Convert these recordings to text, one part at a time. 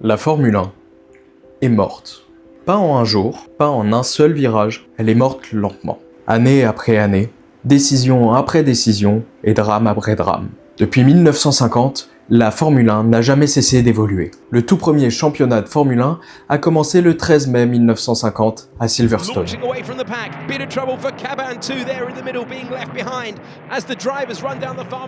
La Formule 1 est morte. Pas en un jour, pas en un seul virage, elle est morte lentement. Année après année, décision après décision et drame après drame. Depuis 1950, la Formule 1 n'a jamais cessé d'évoluer. Le tout premier championnat de Formule 1 a commencé le 13 mai 1950 à Silverstone.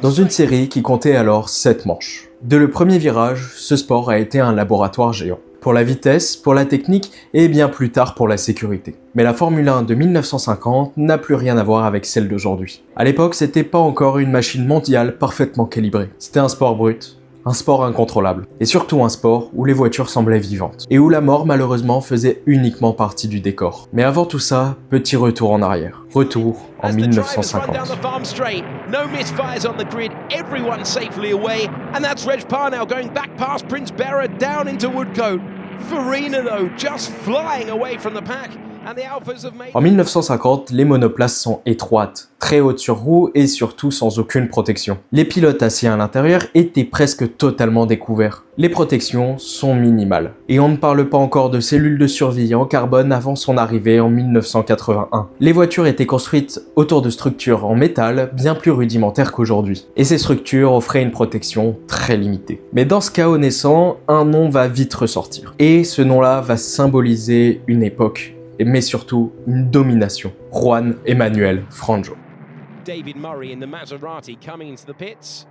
Dans une série qui comptait alors 7 manches. Dès le premier virage, ce sport a été un laboratoire géant. Pour la vitesse, pour la technique et bien plus tard pour la sécurité. Mais la Formule 1 de 1950 n'a plus rien à voir avec celle d'aujourd'hui. À l'époque, c'était pas encore une machine mondiale parfaitement calibrée. C'était un sport brut, un sport incontrôlable, et surtout un sport où les voitures semblaient vivantes, et où la mort malheureusement faisait uniquement partie du décor. Mais avant tout ça, petit retour en arrière. Retour en 1950. No misfires on the grid, everyone safely away, and that's Reg Parr now going back past Prince Bera down into Woodcote. Farina though, just flying away from the pack. En 1950, les monoplaces sont étroites, très hautes sur roues et surtout sans aucune protection. Les pilotes assis à l'intérieur étaient presque totalement découverts. Les protections sont minimales. Et on ne parle pas encore de cellules de survie en carbone avant son arrivée en 1981. Les voitures étaient construites autour de structures en métal bien plus rudimentaires qu'aujourd'hui. Et ces structures offraient une protection très limitée. Mais dans ce chaos naissant, un nom va vite ressortir. Et ce nom-là va symboliser une époque. Mais surtout une domination. Juan Emanuel Fangio. David Murray in the Maserati coming into the pits,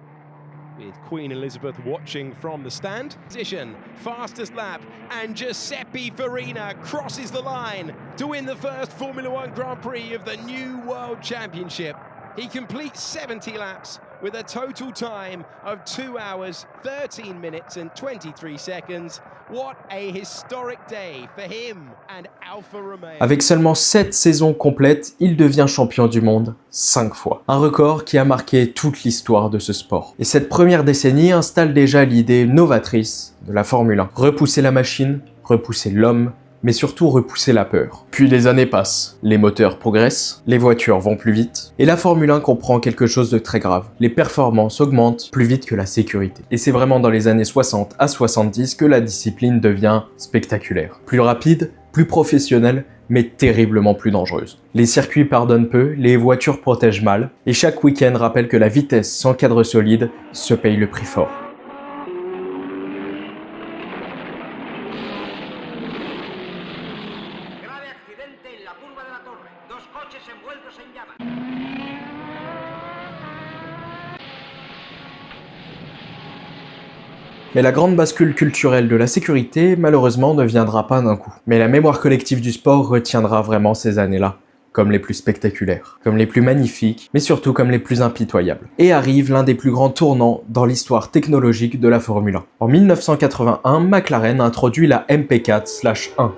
with Queen Elizabeth watching from the stand. Position, fastest lap, and Giuseppe Farina crosses the line to win the first Formula One Grand Prix of the new World Championship. He completes 70 laps with a total time of 2 hours, 13 minutes and 23 seconds. What a historic day for him and Alfa Romeo. Avec seulement 7 saisons complètes, il devient champion du monde 5 fois. Un record qui a marqué toute l'histoire de ce sport. Et cette première décennie installe déjà l'idée novatrice de la Formule 1. Repousser la machine, repousser l'homme, mais surtout repousser la peur. Puis les années passent, les moteurs progressent, les voitures vont plus vite, et la Formule 1 comprend quelque chose de très grave. Les performances augmentent plus vite que la sécurité. Et c'est vraiment dans les années 60 à 70 que la discipline devient spectaculaire. Plus rapide, plus professionnelle, mais terriblement plus dangereuse. Les circuits pardonnent peu, les voitures protègent mal, et chaque week-end rappelle que la vitesse sans cadre solide se paye le prix fort. Mais la grande bascule culturelle de la sécurité, malheureusement, ne viendra pas d'un coup. Mais la mémoire collective du sport retiendra vraiment ces années-là, comme les plus spectaculaires, comme les plus magnifiques, mais surtout comme les plus impitoyables. Et arrive l'un des plus grands tournants dans l'histoire technologique de la Formule 1. En 1981, McLaren introduit la MP4/1.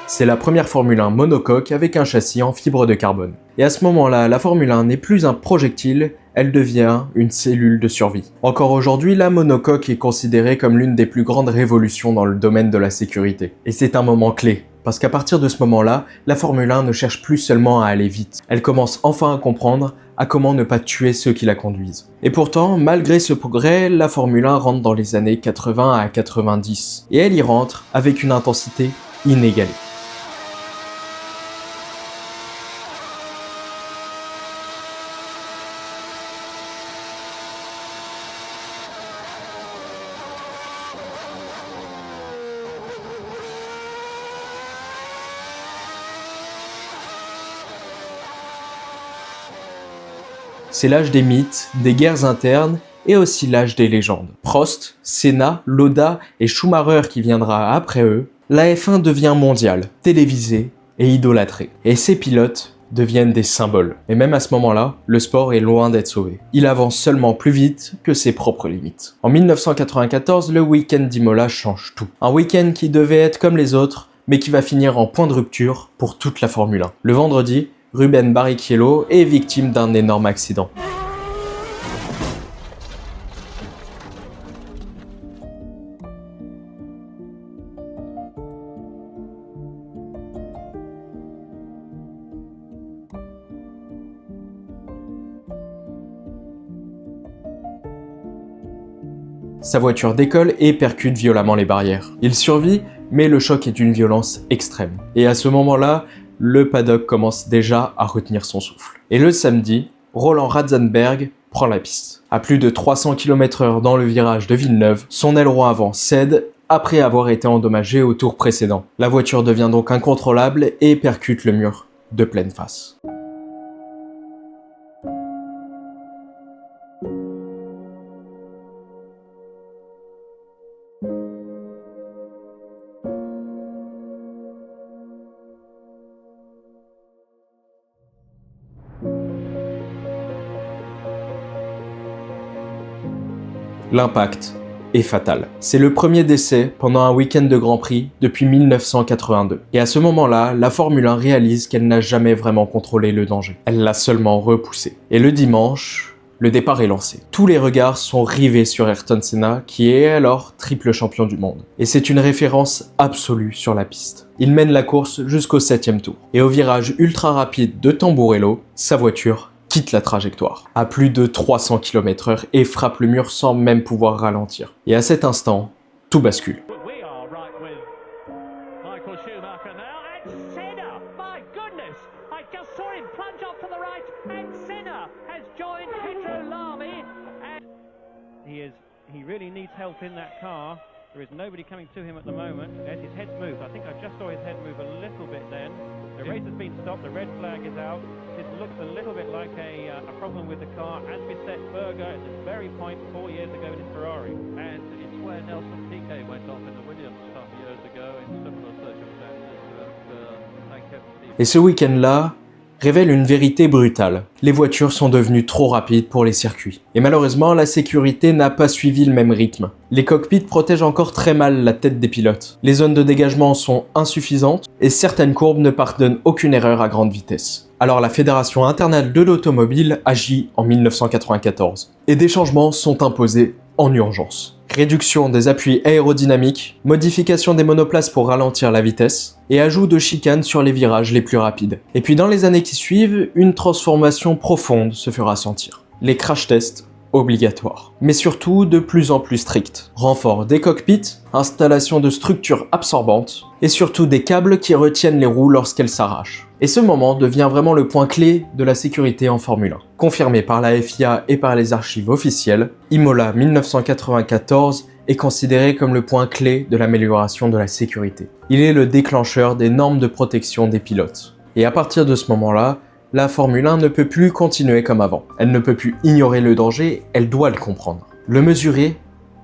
C'est la première Formule 1 monocoque avec un châssis en fibre de carbone. Et à ce moment-là, la Formule 1 n'est plus un projectile, elle devient une cellule de survie. Encore aujourd'hui, la monocoque est considérée comme l'une des plus grandes révolutions dans le domaine de la sécurité. Et c'est un moment clé, parce qu'à partir de ce moment-là, la Formule 1 ne cherche plus seulement à aller vite. Elle commence enfin à comprendre à comment ne pas tuer ceux qui la conduisent. Et pourtant, malgré ce progrès, la Formule 1 rentre dans les années 80 à 90. Et elle y rentre avec une intensité inégalée. C'est l'âge des mythes, des guerres internes et aussi l'âge des légendes. Prost, Senna, Lauda et Schumacher qui viendra après eux, la F1 devient mondiale, télévisée et idolâtrée. Et ces pilotes deviennent des symboles. Et même à ce moment-là, le sport est loin d'être sauvé. Il avance seulement plus vite que ses propres limites. En 1994, le week-end d'Imola change tout. Un week-end qui devait être comme les autres, mais qui va finir en point de rupture pour toute la Formule 1. Le vendredi, Ruben Barrichello est victime d'un énorme accident. sa voiture décolle et percute violemment les barrières. Il survit, mais le choc est d'une violence extrême. Et à ce moment-là, le paddock commence déjà à retenir son souffle. Et le samedi, Roland Ratzenberg prend la piste. À plus de 300 km/h dans le virage de Villeneuve, son aileron avant cède après avoir été endommagé au tour précédent. La voiture devient donc incontrôlable et percute le mur de pleine face. L'impact est fatal. C'est le premier décès pendant un week-end de Grand Prix depuis 1982. Et à ce moment-là, la Formule 1 réalise qu'elle n'a jamais vraiment contrôlé le danger. Elle l'a seulement repoussé. Et le dimanche, le départ est lancé. Tous les regards sont rivés sur Ayrton Senna, qui est alors triple champion du monde. Et c'est une référence absolue sur la piste. Il mène la course jusqu'au 7e tour. Et au virage ultra rapide de Tamburello, sa voiture quitte la trajectoire à plus de 300 km/h et frappe le mur sans même pouvoir ralentir. Et à cet instant, tout bascule. He really needs help in that car. There is nobody coming to him at the moment. Yes, his head's moved. I think I just saw his head move a little bit then. The race has been stopped. The red flag is out. This looks a little bit like a problem with the car. As we said, Berger at this very point 4 years ago in his Ferrari. And it's where Nelson Piquet went off in the Williams some years ago in similar circumstances. Thank heaven. Et ce week-end-là révèle une vérité brutale. Les voitures sont devenues trop rapides pour les circuits. Et malheureusement, la sécurité n'a pas suivi le même rythme. Les cockpits protègent encore très mal la tête des pilotes. Les zones de dégagement sont insuffisantes et certaines courbes ne pardonnent aucune erreur à grande vitesse. Alors la Fédération internationale de l'automobile agit en 1994. Et des changements sont imposés en urgence. Réduction des appuis aérodynamiques, modification des monoplaces pour ralentir la vitesse, et ajout de chicanes sur les virages les plus rapides. Et puis dans les années qui suivent, une transformation profonde se fera sentir. Les crash tests obligatoires, mais surtout de plus en plus stricts. Renfort des cockpits, installation de structures absorbantes, et surtout des câbles qui retiennent les roues lorsqu'elles s'arrachent. Et ce moment devient vraiment le point clé de la sécurité en Formule 1. Confirmé par la FIA et par les archives officielles, Imola 1994 est considéré comme le point clé de l'amélioration de la sécurité. Il est le déclencheur des normes de protection des pilotes. Et à partir de ce moment-là, la Formule 1 ne peut plus continuer comme avant. Elle ne peut plus ignorer le danger, elle doit le comprendre, le mesurer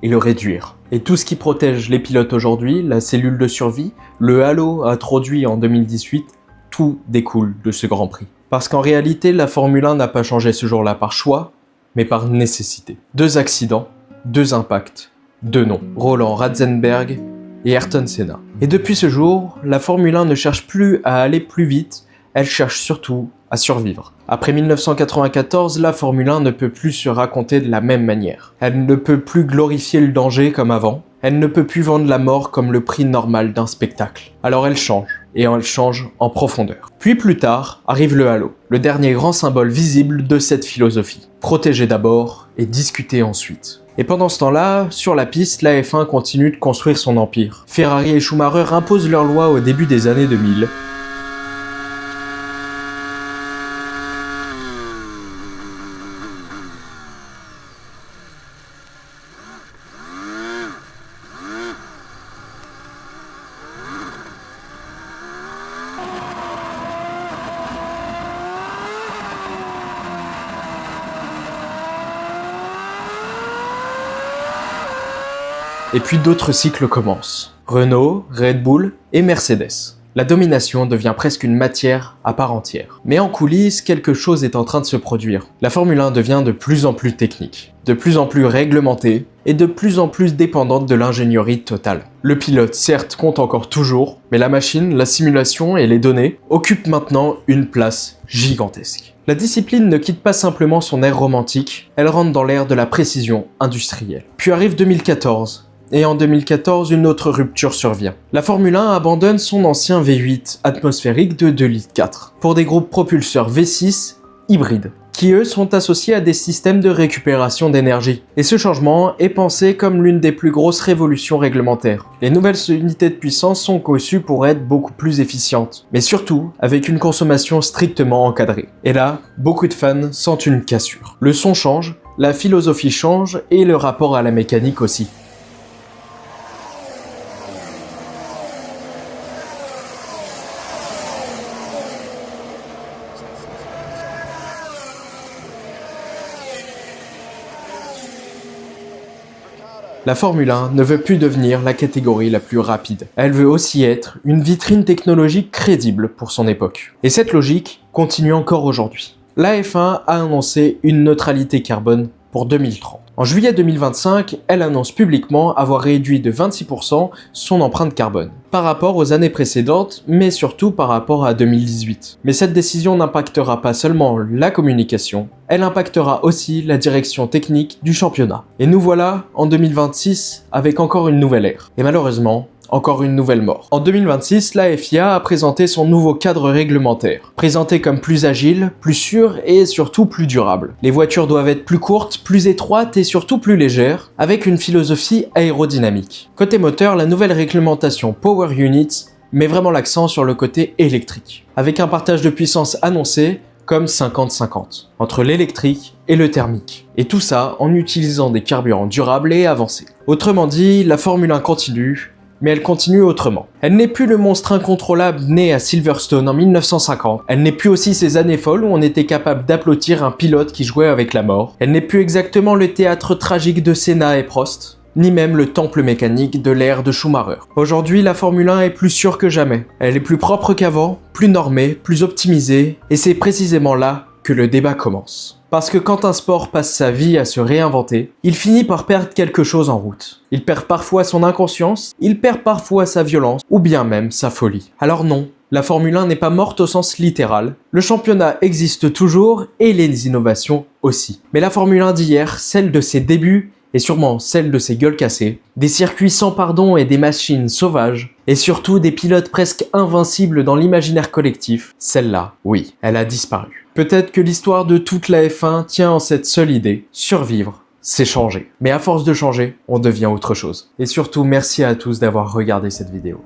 et le réduire. Et tout ce qui protège les pilotes aujourd'hui, la cellule de survie, le halo introduit en 2018, tout découle de ce Grand Prix. Parce qu'en réalité, la Formule 1 n'a pas changé ce jour-là par choix, mais par nécessité. 2 accidents, 2 impacts, 2 noms. Roland Ratzenberg et Ayrton Senna. Et depuis ce jour, la Formule 1 ne cherche plus à aller plus vite, elle cherche surtout à survivre. Après 1994, la Formule 1 ne peut plus se raconter de la même manière. Elle ne peut plus glorifier le danger comme avant. Elle ne peut plus vendre la mort comme le prix normal d'un spectacle. Alors elle change, et elle change en profondeur. Puis plus tard, arrive le halo, le dernier grand symbole visible de cette philosophie. Protéger d'abord et discuter ensuite. Et pendant ce temps-là, sur la piste, la F1 continue de construire son empire. Ferrari et Schumacher imposent leurs lois au début des années 2000. Et puis d'autres cycles commencent. Renault, Red Bull et Mercedes. La domination devient presque une matière à part entière. Mais en coulisses, quelque chose est en train de se produire. La Formule 1 devient de plus en plus technique, de plus en plus réglementée et de plus en plus dépendante de l'ingénierie totale. Le pilote, certes, compte encore toujours, mais la machine, la simulation et les données occupent maintenant une place gigantesque. La discipline ne quitte pas simplement son ère romantique, elle rentre dans l'ère de la précision industrielle. Puis arrive 2014. Et en 2014, une autre rupture survient. La Formule 1 abandonne son ancien V8 atmosphérique de 2,4 litres pour des groupes propulseurs V6 hybrides, qui eux sont associés à des systèmes de récupération d'énergie. Et ce changement est pensé comme l'une des plus grosses révolutions réglementaires. Les nouvelles unités de puissance sont conçues pour être beaucoup plus efficientes, mais surtout avec une consommation strictement encadrée. Et là, beaucoup de fans sentent une cassure. Le son change, la philosophie change et le rapport à la mécanique aussi. La Formule 1 ne veut plus devenir la catégorie la plus rapide. Elle veut aussi être une vitrine technologique crédible pour son époque. Et cette logique continue encore aujourd'hui. La F1 a annoncé une neutralité carbone pour 2030. En juillet 2025, elle annonce publiquement avoir réduit de 26% son empreinte carbone, par rapport aux années précédentes, mais surtout par rapport à 2018. Mais cette décision n'impactera pas seulement la communication, elle impactera aussi la direction technique du championnat. Et nous voilà en 2026 avec encore une nouvelle ère. Et malheureusement, encore une nouvelle mort. En 2026, la FIA a présenté son nouveau cadre réglementaire, présenté comme plus agile, plus sûr et surtout plus durable. Les voitures doivent être plus courtes, plus étroites et surtout plus légères, avec une philosophie aérodynamique. Côté moteur, la nouvelle réglementation Power Units met vraiment l'accent sur le côté électrique, avec un partage de puissance annoncé comme 50-50, entre l'électrique et le thermique. Et tout ça en utilisant des carburants durables et avancés. Autrement dit, la Formule 1 continue, mais elle continue autrement. Elle n'est plus le monstre incontrôlable né à Silverstone en 1950. Elle n'est plus aussi ces années folles où on était capable d'applaudir un pilote qui jouait avec la mort. Elle n'est plus exactement le théâtre tragique de Senna et Prost, ni même le temple mécanique de l'ère de Schumacher. Aujourd'hui, la Formule 1 est plus sûre que jamais. Elle est plus propre qu'avant, plus normée, plus optimisée, et c'est précisément là que le débat commence. Parce que quand un sport passe sa vie à se réinventer, il finit par perdre quelque chose en route. Il perd parfois son inconscience, il perd parfois sa violence, ou bien même sa folie. Alors non, la Formule 1 n'est pas morte au sens littéral. Le championnat existe toujours et les innovations aussi. Mais la Formule 1 d'hier, celle de ses débuts, et sûrement celle de ses gueules cassées, des circuits sans pardon et des machines sauvages, et surtout des pilotes presque invincibles dans l'imaginaire collectif, celle-là, oui, elle a disparu. Peut-être que l'histoire de toute la F1 tient en cette seule idée, survivre, c'est changer. Mais à force de changer, on devient autre chose. Et surtout, merci à tous d'avoir regardé cette vidéo.